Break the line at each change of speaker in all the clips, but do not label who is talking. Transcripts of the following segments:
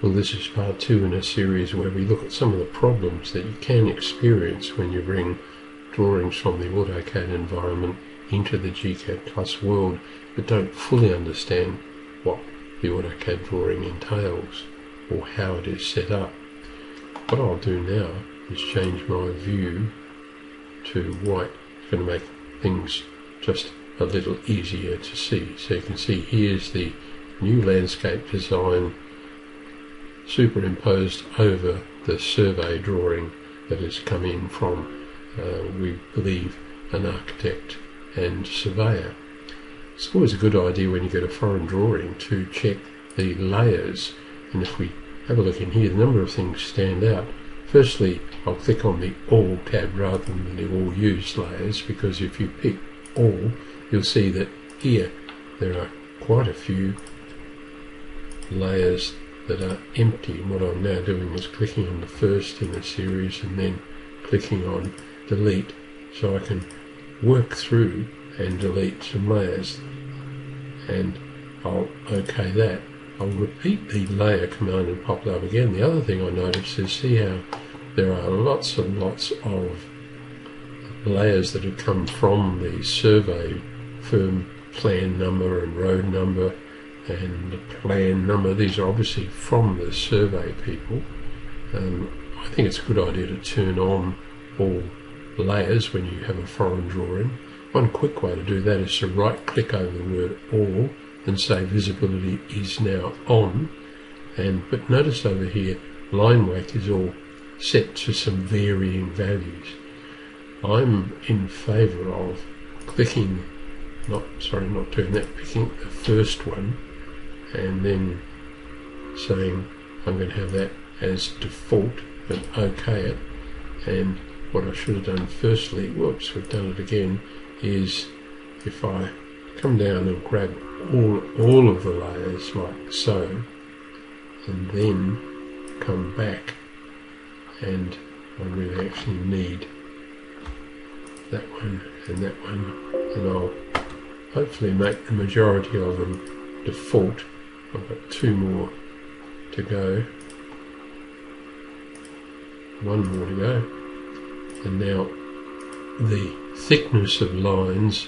Well, this is part 2 in a series where we look at some of the problems that you can experience when you bring drawings from the AutoCAD environment into the gCADPlus world, but don't fully understand what the AutoCAD drawing entails or how it is set up. What I'll do now is change my view to white. It's going to make things just a little easier to see. So you can see here's the new landscape design superimposed over the survey drawing that has come in from, we believe, an architect and surveyor. It's always a good idea when you get a foreign drawing to check the layers, and if we have a look in here, the number of things stand out. Firstly, I'll click on the All tab rather than the All Used layers, because if you pick All, you'll see that here there are quite a few layers that are empty, and what I'm now doing is clicking on the first in the series and then clicking on delete, so I can work through and delete some layers, and I'll OK that. I'll repeat the layer command and pop it up again. The other thing I noticed is see how there are lots and lots of layers that have come from the survey firm plan number and road number and the plan number. These are obviously from the survey people. I think it's a good idea to turn on all layers when you have a foreign drawing. One quick way to do that is to right click over the word all and say visibility is now on, but notice over here line weight is all set to some varying values. I'm in favour of clicking, not doing that, picking the first one and then saying I'm going to have that as default and OK it. And what I should have done firstly, whoops, we've done it again, is if I come down and grab all of the layers like so, and then come back, and I really actually need that one, and I'll hopefully make the majority of them default. I've got 2 more to go, 1 more to go, and now the thickness of lines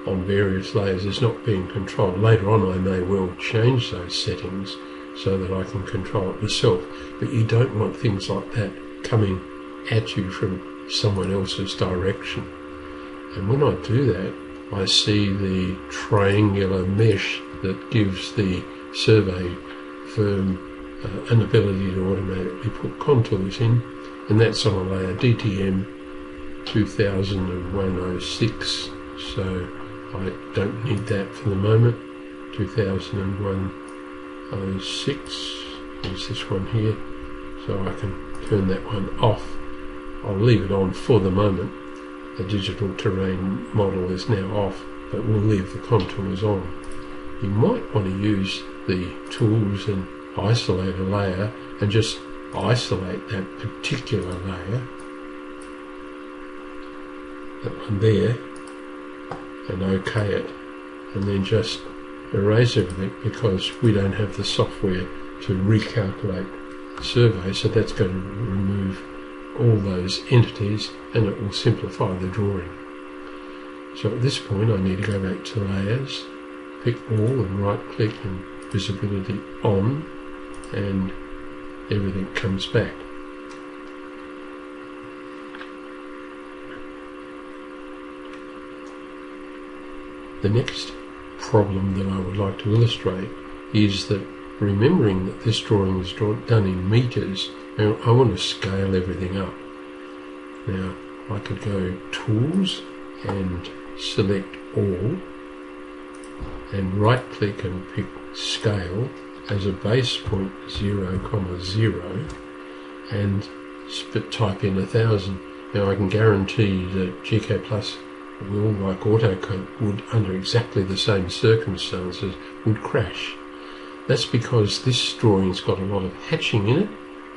on various layers is not being controlled. Later on I may well change those settings so that I can control it myself, but you don't want things like that coming at you from someone else's direction. And when I do that, I see the triangular mesh that gives the survey firm an ability to automatically put contours in, and that's on a layer DTM 2001-06, so I don't need that for the moment. 2001-06 is this one here, so I can turn that one off. I'll leave it on for the moment. The digital terrain model is now off, but we'll leave the contours on. You might want to use the tools and isolate a layer and just isolate that particular layer, that one there, and OK it, and then just erase everything, because we don't have the software to recalculate the survey, so that's going to remove all those entities and it will simplify the drawing. So at this point I need to go back to layers, pick all and right click and visibility on, and everything comes back. The next problem that I would like to illustrate is that, remembering that this drawing is done in meters, now I want to scale everything up. Now I could go Tools and select All and right click and pick Scale as a base point 0,0 and type in 1000. Now I can guarantee that gCADPlus will, like AutoCAD would under exactly the same circumstances, would crash. That's because this drawing's got a lot of hatching in it,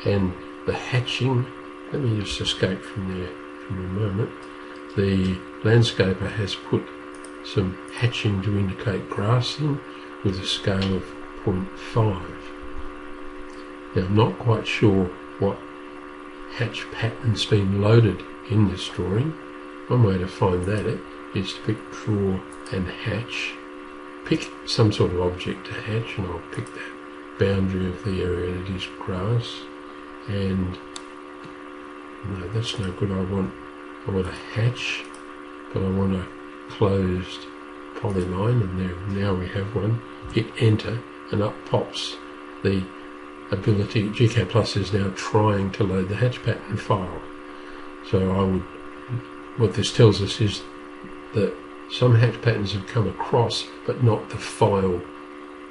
and the hatching, let me just escape from there for a moment. The landscaper has put some hatching to indicate grass in with a scale of 0.5. Now I'm not quite sure what hatch pattern's been loaded in this drawing. One way to find that is to pick draw and hatch. Pick some sort of object to hatch, and I'll pick that boundary of the area that is grass. And no, that's no good. I want a hatch, but I want a closed polyline, and there now we have one. Hit enter and up pops the ability. gCADPlus is now trying to load the hatch pattern file. So what this tells us is that some hatch patterns have come across, but not the file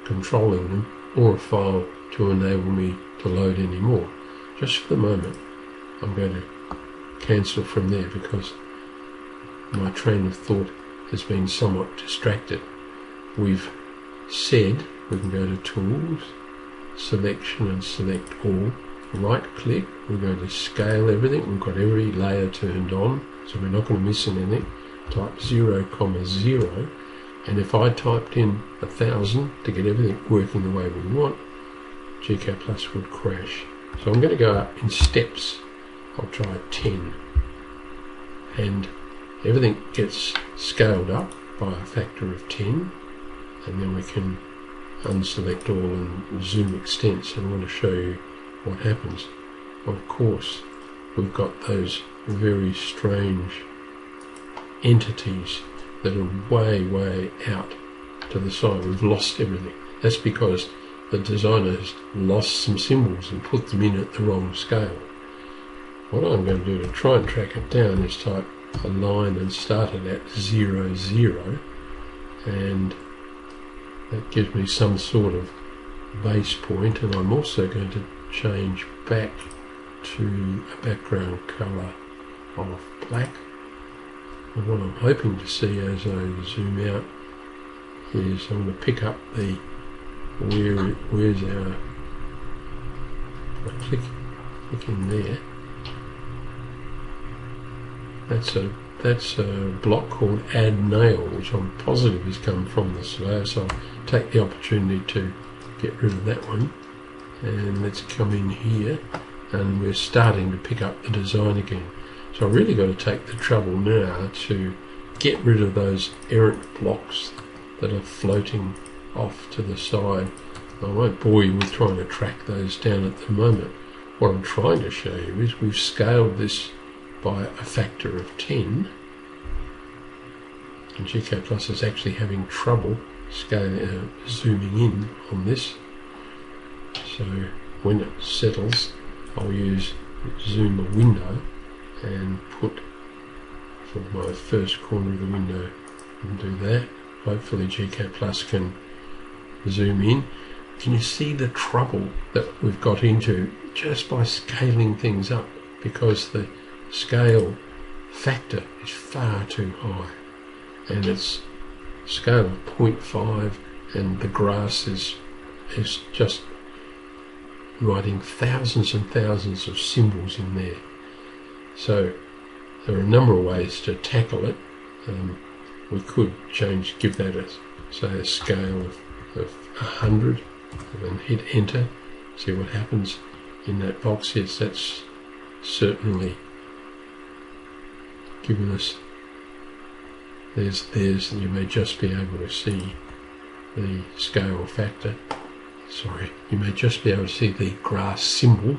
controlling them, or a file to enable me to load any more. Just for the moment, I'm going to cancel from there because my train of thought has been somewhat distracted. We've said we can go to Tools, Selection, and select all. Right click, we're going to scale everything. We've got every layer turned on, so we're not going to miss anything. Type 0, 0, and if I typed in 1000 to get everything working the way we want, gCADPlus would crash. So I'm going to go up in steps. I'll try 10, and everything gets scaled up by a factor of 10, and then we can unselect all and zoom extents, and I want to show you what happens. Of course, we've got those very strange entities that are way out to the side. We've lost everything. That's because the designer has lost some symbols and put them in at the wrong scale. What I'm going to do to try and track it down is type a line and start it at 0, 0, and that gives me some sort of base point, and I'm also going to change back to a background colour of black. And what I'm hoping to see as I zoom out is I'm going to pick up the where's our, I click in there. That's a block called Add Nail, which I'm positive has come from the surveyor, so I'll take the opportunity to get rid of that one. And let's come in here, and we're starting to pick up the design again. So I've really got to take the trouble now to get rid of those errant blocks that are floating off to the side. I won't bore you with trying to track those down at the moment. What I'm trying to show you is we've scaled this by a factor of 10, and gCADPlus is actually having trouble zooming in on this. So when it settles, I'll use zoom a window and put for my first corner of the window and do that. Hopefully gCADPlus can zoom in. Can you see the trouble that we've got into just by scaling things up, because the scale factor is far too high, and it's scale of 0.5, and the grass is just writing thousands and thousands of symbols in there. So there are a number of ways to tackle it. We could give that a scale of 100, and then hit enter, see what happens in that box. Yes, that's certainly given us, there's you may just be able to see the scale factor. Sorry, you may just be able to see the grass symbol.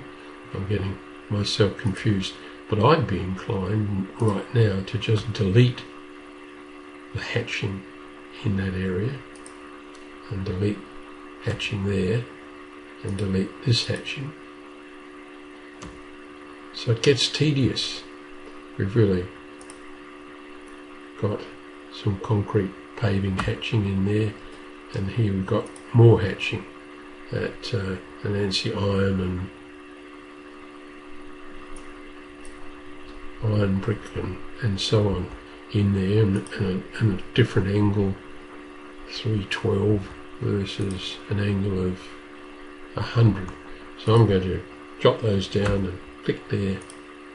I'm getting myself confused, but I'd be inclined right now to just delete the hatching in that area, and delete hatching there, and delete this hatching. So it gets tedious. We've really got some concrete paving hatching in there, and here we've got more hatching at an ANSI iron and iron brick and so on in there, and a different angle, 312 versus an angle of 100. So I'm going to jot those down and click there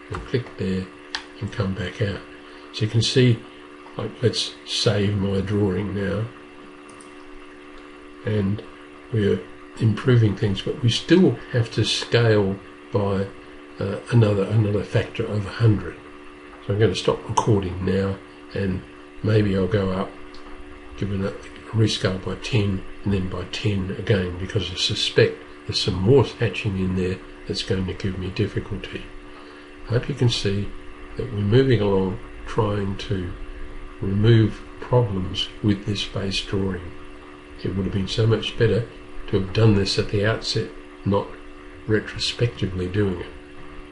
and click there and come back out. So you can see, let's save my drawing now, and we're improving things, but we still have to scale by another factor of 100. So I'm going to stop recording now, and maybe I'll go up, give it a rescale by 10, and then by 10 again, because I suspect there's some more hatching in there that's going to give me difficulty. I hope you can see that we're moving along trying to remove problems with this base drawing. It would have been so much better to have done this at the outset, not retrospectively doing it.